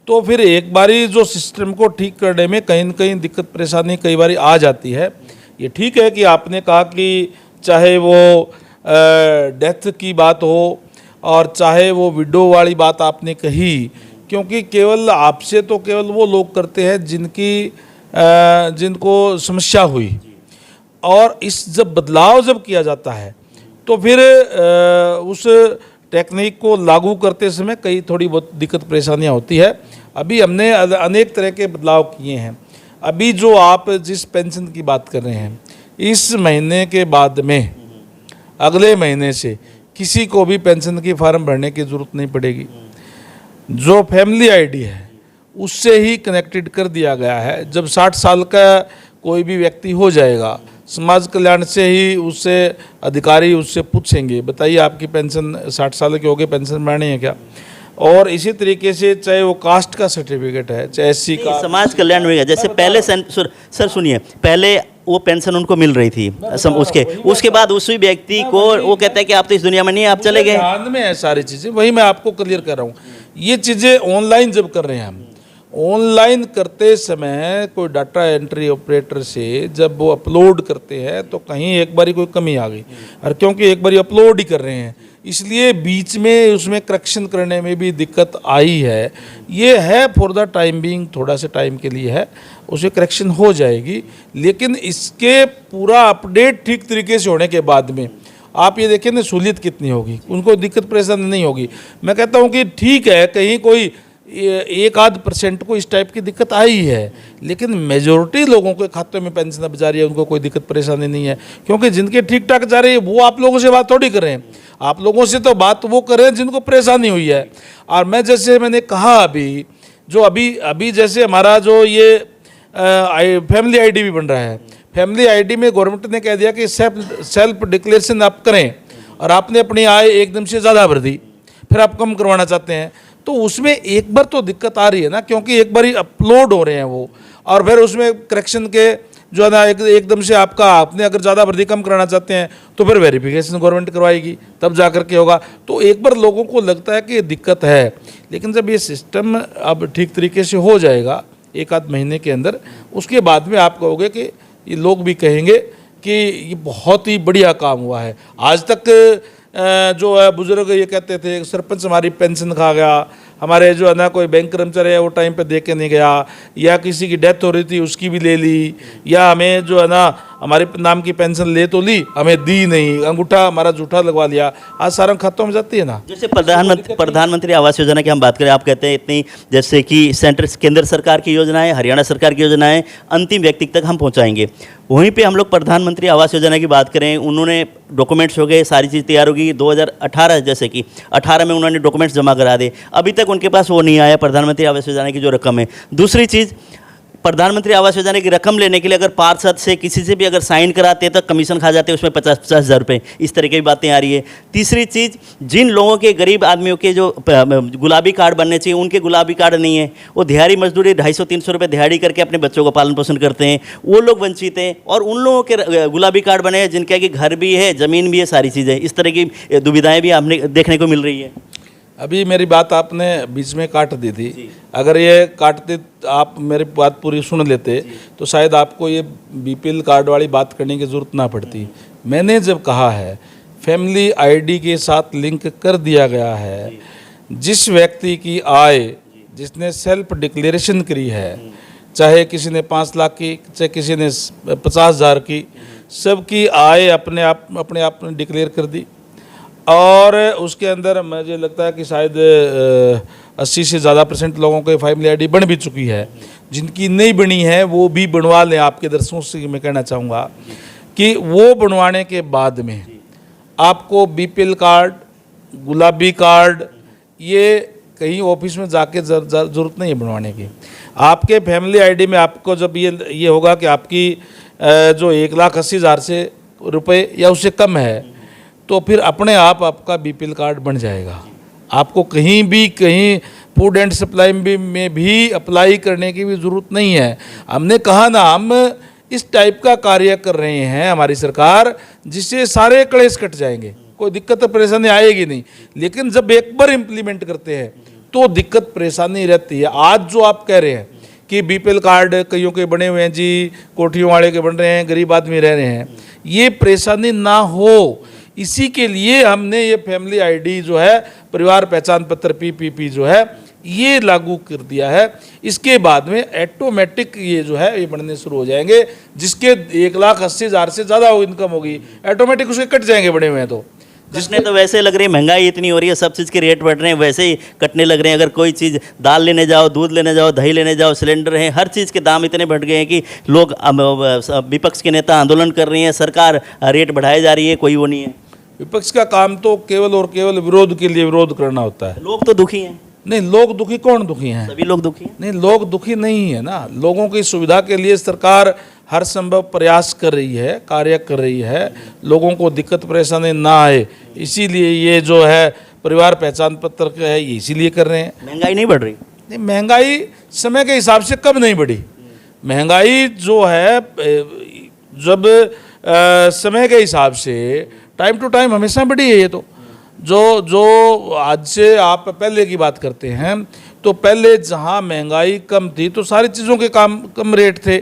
तो फिर एक बारी जो सिस्टम को ठीक करने में कहीं न कहीं दिक्कत परेशानी कई बारी आ जाती है। ये ठीक है कि आपने कहा कि चाहे वो डेथ की बात हो और चाहे वो विडो वाली बात आपने कही, क्योंकि केवल आपसे तो केवल वो लोग करते हैं जिनको समस्या हुई। और इस जब बदलाव जब किया जाता है तो फिर उस टेक्निक को लागू करते समय कई थोड़ी बहुत दिक्कत परेशानियां होती है। अभी हमने अनेक तरह के बदलाव किए हैं। अभी जो आप जिस पेंशन की बात कर रहे हैं, इस महीने के बाद में अगले महीने से किसी को भी पेंशन की फार्म भरने की ज़रूरत नहीं पड़ेगी। जो फैमिली आईडी है उससे ही कनेक्टेड कर दिया गया है। जब 60 साल का कोई भी व्यक्ति हो जाएगा, समाज कल्याण से ही उससे अधिकारी उससे पूछेंगे, बताइए आपकी पेंशन 60 साल के हो गए, पेंशन भरनी है क्या। और इसी तरीके से चाहे वो कास्ट का सर्टिफिकेट है, चाहे एससी का, समाज कल्याण में जैसे पहले सर सुनिए, पहले वो पेंशन उनको मिल रही थी उसके बाद उसी व्यक्ति को वो कहता है कि आप तो इस दुनिया में नहीं है, आप चले गए। ध्यान में है सारी चीज़ें, वही मैं आपको क्लियर कर रहा हूँ। ये चीज़ें ऑनलाइन जब कर रहे हैं हम, ऑनलाइन करते समय कोई डाटा एंट्री ऑपरेटर से जब वो अपलोड करते हैं तो कहीं एक बारी कोई कमी आ गई, और क्योंकि एक बारी अपलोड ही कर रहे हैं इसलिए बीच में उसमें करेक्शन करने में भी दिक्कत आई है। ये है फॉर द टाइम बीइंग, थोड़ा सा टाइम के लिए है, उसे करेक्शन हो जाएगी। लेकिन इसके पूरा अपडेट ठीक तरीके से होने के बाद में आप ये देखिए ना सहूलियत कितनी होगी, उनको दिक्कत परेशानी नहीं होगी। मैं कहता हूँ कि ठीक है कहीं कोई 1-8% को इस टाइप की दिक्कत आई है, लेकिन मेजोरिटी लोगों के खाते में पेंशन अब जा रही है, उनको कोई दिक्कत परेशानी नहीं है। क्योंकि जिनके ठीक ठाक जा रही है वो आप लोगों से बात थोड़ी कर रहे हैं, आप लोगों से तो बात वो कर रहे हैं जिनको परेशानी हुई है। और मैं जैसे मैंने कहा अभी जो अभी जैसे हमारा जो ये फैमिली आईडी भी बन रहा है, फैमिली आईडी में गवर्नमेंट ने कह दिया कि सेल्फ डिक्लेरेशन आप करें, और आपने अपनी आय एकदम से ज़्यादा भर दी, फिर आप कम करवाना चाहते हैं, तो उसमें एक बार तो दिक्कत आ रही है ना, क्योंकि एक बार ही अपलोड हो रहे हैं वो, और फिर उसमें करेक्शन के जो है ना एकदम से आपने अगर ज़्यादा वृद्धि कम कराना चाहते हैं तो फिर वेरिफिकेशन गवर्नमेंट करवाएगी, तब जा कर के होगा। तो एक बार लोगों को लगता है कि ये दिक्कत है, लेकिन जब ये सिस्टम अब ठीक तरीके से हो जाएगा 1-8 महीने के अंदर, उसके बाद में आप कहोगे कि ये लोग भी कहेंगे कि ये बहुत ही बढ़िया काम हुआ है। आज तक जो है बुजुर्ग ये कहते थे सरपंच हमारी पेंशन खा गया, हमारे जो है ना कोई बैंक कर्मचारी है वो टाइम पे दे के नहीं गया, या किसी की डेथ हो रही थी उसकी भी ले ली, या हमें जो है ना हमारे नाम की पेंशन ले तो ली, हमें दी नहीं, अंगूठा हमारा झूठा लगवा लिया। आज सारा खातों में जाती है ना। जैसे प्रधानमंत्री आवास योजना की हम बात करें, आप कहते हैं इतनी जैसे कि केंद्र सरकार की योजनाएं, हरियाणा सरकार की योजनाएं अंतिम व्यक्ति तक हम पहुंचाएंगे। वहीं पे हम लोग प्रधानमंत्री आवास योजना की बात करें, उन्होंने डॉक्यूमेंट्स हो गए, सारी चीज़ तैयार होगी 2018, जैसे कि 18 में उन्होंने डॉक्यूमेंट्स जमा करा दे, अभी तक उनके पास वो नहीं आया प्रधानमंत्री आवास योजना की जो रकम है। दूसरी चीज़, प्रधानमंत्री आवास योजना की रकम लेने के लिए अगर पार्षद से किसी से भी अगर साइन कराते हैं तो कमीशन खा जाते हैं, उसमें 50-50 हज़ार रुपये, इस तरह की बातें आ रही है। तीसरी चीज़, जिन लोगों के गरीब आदमियों के जो गुलाबी कार्ड बनने चाहिए उनके गुलाबी कार्ड नहीं है, वो दिहाड़ी मजदूरी 250-300 रुपये दिहाड़ी करके अपने बच्चों को पालन पोषण करते हैं, वो लोग वंचित हैं। और उन लोगों के गुलाबी कार्ड बने हैं जिनके कि घर भी है, ज़मीन भी है, सारी चीज़ें, इस तरह की दुविधाएँ भी हमने देखने को मिल रही है। अभी मेरी बात आपने बीच में काट दी थी, अगर ये काटते आप मेरी बात पूरी सुन लेते तो शायद आपको ये बीपीएल कार्ड वाली बात करने की ज़रूरत ना पड़ती। मैंने जब कहा है फैमिली आईडी के साथ लिंक कर दिया गया है, जिस व्यक्ति की आय जिसने सेल्फ डिक्लेरेशन करी है, चाहे किसी ने 5 लाख की, चाहे किसी ने 50,000 की, सबकी आय अपने आप डिक्लेयर कर दी। और उसके अंदर मुझे लगता है कि शायद 80 से ज़्यादा % लोगों को फैमिली आईडी बन भी चुकी है। जिनकी नहीं बनी है वो भी बनवा लें। आपके दर्शकों से मैं कहना चाहूँगा कि वो बनवाने के बाद में आपको बीपीएल कार्ड, गुलाबी कार्ड, ये कहीं ऑफिस में जाके ज़रूरत नहीं है बनवाने की। आपके फैमिली आईडी में आपको जब ये होगा कि आपकी जो 1,80,000 से रुपये या उससे कम है, तो फिर अपने आप आपका बीपीएल कार्ड बन जाएगा। आपको कहीं फूड एंड सप्लाई में भी अप्लाई करने की भी ज़रूरत नहीं है। हमने कहा ना, हम इस टाइप का कार्य कर रहे हैं हमारी सरकार, जिससे सारे क्लेश कट जाएंगे, कोई दिक्कत परेशानी आएगी नहीं। लेकिन जब एक बार इम्प्लीमेंट करते हैं तो दिक्कत परेशानी रहती है। आज जो आप कह रहे हैं कि बीपीएल कार्ड कईयों के बने हुए हैं जी, कोठियों वाले के बन रहे हैं, गरीब आदमी रह रहे हैं, ये परेशानी ना हो, इसी के लिए हमने ये फैमिली आईडी जो है, परिवार पहचान पत्र PPP जो है, ये लागू कर दिया है। इसके बाद में ऑटोमेटिक ये जो है ये बनने शुरू हो जाएंगे। जिसके 1,80,000 से ज़्यादा इनकम होगी, ऑटोमेटिक उसके कट जाएंगे बने हुए हैं। तो जिसने तो वैसे लग रही है, महंगाई इतनी हो रही है, सब चीज़ के रेट बढ़ रहे हैं, वैसे ही कटने लग रहे हैं। अगर कोई चीज़ दाल लेने जाओ, दूध लेने जाओ, दही लेने जाओ, सिलेंडर हैं, हर चीज़ के दाम इतने बढ़ गए हैं कि लोग, विपक्ष के नेता आंदोलन कर रही हैं, सरकार रेट बढ़ाई जा रही है, कोई वो नहीं है। विपक्ष का काम तो केवल और केवल विरोध के लिए विरोध करना होता है। लोग तो दुखी हैं। नहीं, लोग दुखी, कौन दुखी हैं? सभी लोग दुखी हैं। नहीं, लोग दुखी नहीं है ना। लोगों की सुविधा के लिए सरकार हर संभव प्रयास कर रही है, कार्य कर रही है, लोगों को दिक्कत परेशानी ना आए, इसीलिए ये जो है परिवार पहचान पत्र का है, ये इसीलिए कर रहे हैं। महंगाई नहीं बढ़ रही? नहीं, महंगाई समय के हिसाब से कब नहीं बढ़ी। महंगाई जो है जब समय के हिसाब से टाइम टू टाइम हमेशा बढ़ी है। ये तो जो आज से आप पहले की बात करते हैं तो पहले जहाँ महंगाई कम थी तो सारी चीज़ों के कम रेट थे।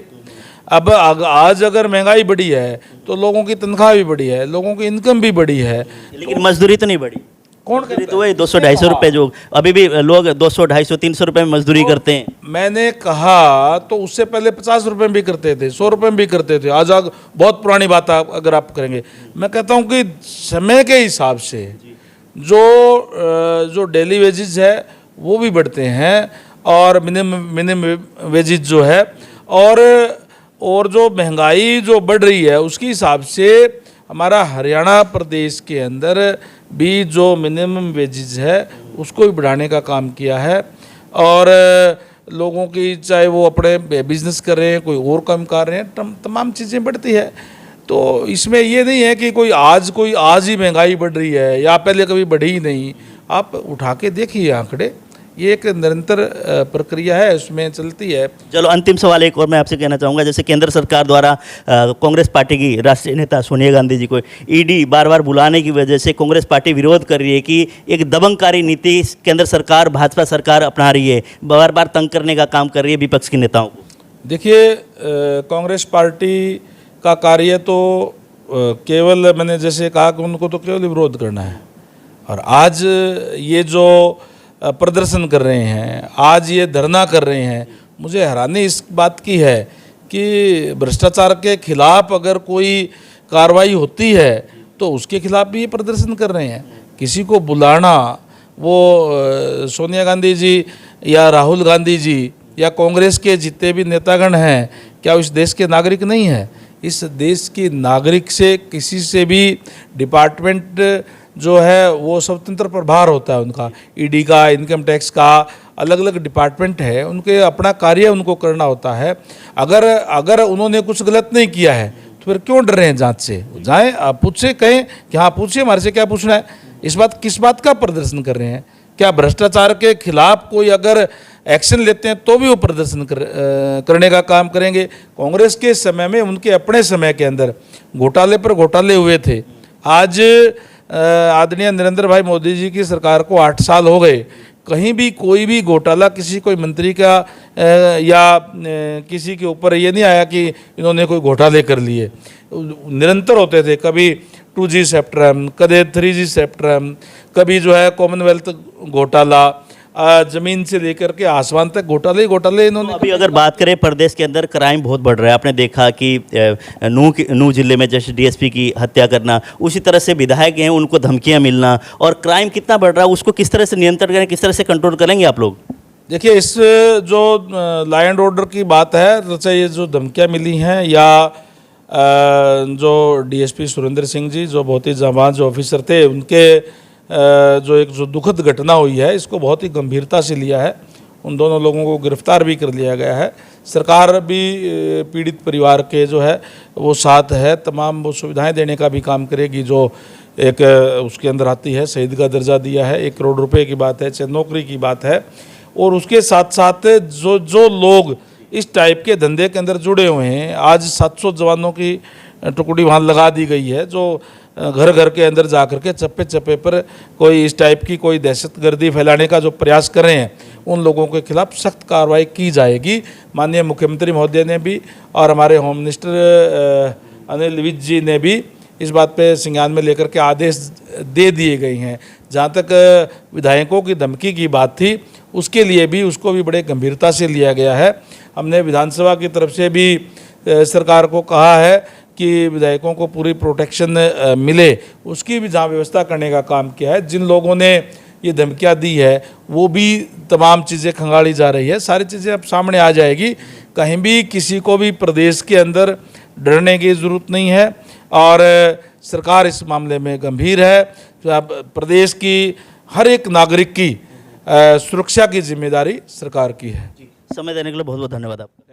अब आज अगर महंगाई बढ़ी है तो लोगों की तनख्वाह भी बढ़ी है, लोगों की इनकम भी बढ़ी है, लेकिन मजदूरी तो नहीं बढ़ी। कौन मजदूरी तो वही 200-250 रुपये, जो अभी भी लोग 200-250-300 रुपये में मजदूरी करते हैं। मैंने कहा तो उससे पहले 50 रुपये में भी करते थे, 100 रुपये में भी करते थे। आज बहुत पुरानी बात अगर आप करेंगे। मैं कहता हूँ कि समय के हिसाब से जो डेली वेजेस है वो भी बढ़ते हैं और मिनिमम वेजेस जो है, और जो महंगाई जो बढ़ रही है उसके हिसाब से हमारा हरियाणा प्रदेश के अंदर भी जो मिनिमम वेजेस है उसको भी बढ़ाने का काम किया है। और लोगों की, चाहे वो अपने बिजनेस कर रहे हैं, कोई और काम कर रहे हैं, तमाम चीज़ें बढ़ती है। तो इसमें ये नहीं है कि कोई आज ही महंगाई बढ़ रही है या पहले कभी बढ़ी ही नहीं। आप उठा के देखिए आंकड़े, ये एक निरंतर प्रक्रिया है, उसमें चलती है। चलो अंतिम सवाल एक और मैं आपसे कहना चाहूँगा, जैसे केंद्र सरकार द्वारा कांग्रेस पार्टी की राष्ट्रीय नेता सोनिया गांधी जी को ईडी बार बार बुलाने की वजह से कांग्रेस पार्टी विरोध कर रही है कि एक दबंगकारी नीति केंद्र सरकार, भाजपा सरकार अपना रही है, बार बार तंग करने का काम कर रही है विपक्ष के नेताओं को। देखिए, कांग्रेस पार्टी का कार्य तो केवल, मैंने जैसे कहा कि उनको तो केवल विरोध करना है। और आज ये जो प्रदर्शन कर रहे हैं, आज ये धरना कर रहे हैं, मुझे हैरानी इस बात की है कि भ्रष्टाचार के खिलाफ अगर कोई कार्रवाई होती है तो उसके खिलाफ भी ये प्रदर्शन कर रहे हैं। किसी को बुलाना, वो सोनिया गांधी जी या राहुल गांधी जी या कांग्रेस के जितने भी नेतागण हैं, क्या इस देश के नागरिक नहीं हैं? इस देश की नागरिक से किसी से भी डिपार्टमेंट जो है वो स्वतंत्र प्रभार होता है उनका। ईडी का, इनकम टैक्स का, अलग अलग डिपार्टमेंट है, उनके अपना कार्य उनको करना होता है। अगर उन्होंने कुछ गलत नहीं किया है तो फिर क्यों डर रहे हैं जांच से? जाएं, आप पूछे, कहें कि हाँ पूछिए, हमारे से क्या पूछना है। किस बात का प्रदर्शन कर रहे हैं? क्या भ्रष्टाचार के खिलाफ कोई अगर एक्शन लेते हैं तो भी वो प्रदर्शन करने का काम करेंगे। कांग्रेस के समय में, उनके अपने समय के अंदर घोटाले पर घोटाले हुए थे। आज आदरणीय नरेंद्र भाई मोदी जी की सरकार को 8 साल हो गए, कहीं भी कोई भी घोटाला किसी कोई मंत्री का या किसी के ऊपर ये नहीं आया कि इन्होंने कोई घोटाले कर लिए। निरंतर होते थे, कभी 2G स्पेक्ट्रम, कभी 3G स्पेक्ट्रम, कभी जो है कॉमनवेल्थ घोटाला, जमीन से लेकर के आसमान तक घोटाले इन्होंने। अभी अगर बात करें, प्रदेश के अंदर क्राइम बहुत बढ़ रहा है। आपने देखा कि नूह जिले में जैसे डीएसपी की हत्या करना, उसी तरह से विधायक हैं उनको धमकियां मिलना, और क्राइम कितना बढ़ रहा है, उसको किस तरह से नियंत्रण करें, किस तरह से कंट्रोल करेंगे आप लोग? देखिए, इस जो लॉ एंड ऑर्डर की बात है, चाहे ये जो धमकियाँ मिली हैं या जो डीएसपी सुरेंद्र सिंह जी जो बहुत ही जाबाज ऑफिसर थे, उनके जो दुखद घटना हुई है, इसको बहुत ही गंभीरता से लिया है। उन दोनों लोगों को गिरफ्तार भी कर लिया गया है। सरकार भी पीड़ित परिवार के जो है वो साथ है, तमाम वो सुविधाएं देने का भी काम करेगी जो एक उसके अंदर आती है। शहीद का दर्जा दिया है, 1 करोड़ रुपए की बात है, चाहे नौकरी की बात है। और उसके साथ साथ जो लोग इस टाइप के धंधे के अंदर जुड़े हुए हैं, आज 700 जवानों की टुकड़ी वहाँ लगा दी गई है जो घर घर के अंदर जा कर के चप्पे चप्पे पर कोई इस टाइप की कोई दहशतगर्दी फैलाने का जो प्रयास कर रहे हैं, उन लोगों के खिलाफ सख्त कार्रवाई की जाएगी। माननीय मुख्यमंत्री महोदय ने भी और हमारे होम मिनिस्टर अनिल विज जी ने भी इस बात पे संज्ञान में लेकर के आदेश दे दिए गए हैं। जहाँ तक विधायकों की धमकी की बात थी, उसके लिए भी उसको भी बड़े गंभीरता से लिया गया है। हमने विधानसभा की तरफ से भी सरकार को कहा है कि विधायकों को पूरी प्रोटेक्शन मिले, उसकी भी जहाँ व्यवस्था करने का काम किया है। जिन लोगों ने ये धमकियाँ दी है वो भी तमाम चीज़ें खंगाली जा रही है, सारी चीज़ें अब सामने आ जाएगी। कहीं भी किसी को भी प्रदेश के अंदर डरने की ज़रूरत नहीं है और सरकार इस मामले में गंभीर है। तो अब प्रदेश की हर एक नागरिक की सुरक्षा की जिम्मेदारी सरकार की है। समय देने के लिए बहुत बहुत धन्यवाद आपका।